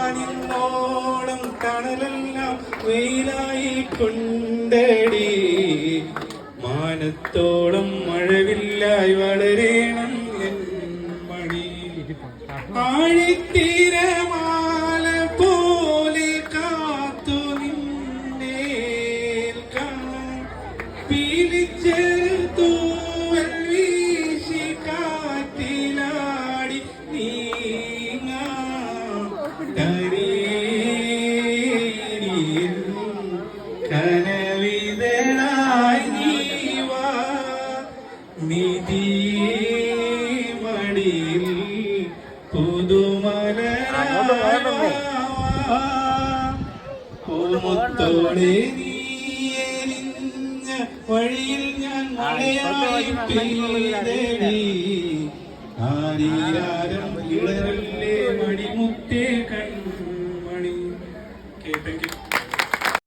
മാറത്തൂരക്കാനിന്നോളം തണലെല്ലാം വെയിലായി കൊണ്ടടി മാനത്തോളം മഴവില്ലായി വളരേണം N മണി ആഴിത്തീരമാല പോലെ കാത്തു നിന്നേൽക്കാൻ പീലിച്ചെറുത്തൂവൽ വീശി കാറ്റിലാടി കനവിതളായി നീവാ നിധിയേ മടിയിൽ പൂമുത്തോടെ നീയെരിഞ്ഞ വഴിയിൽ ഞാൻ മഴയായി പെയ്തടി ആരീരാരം ഇളരല്ലേ മണിമുത്തേ കൺമണി. Thank you.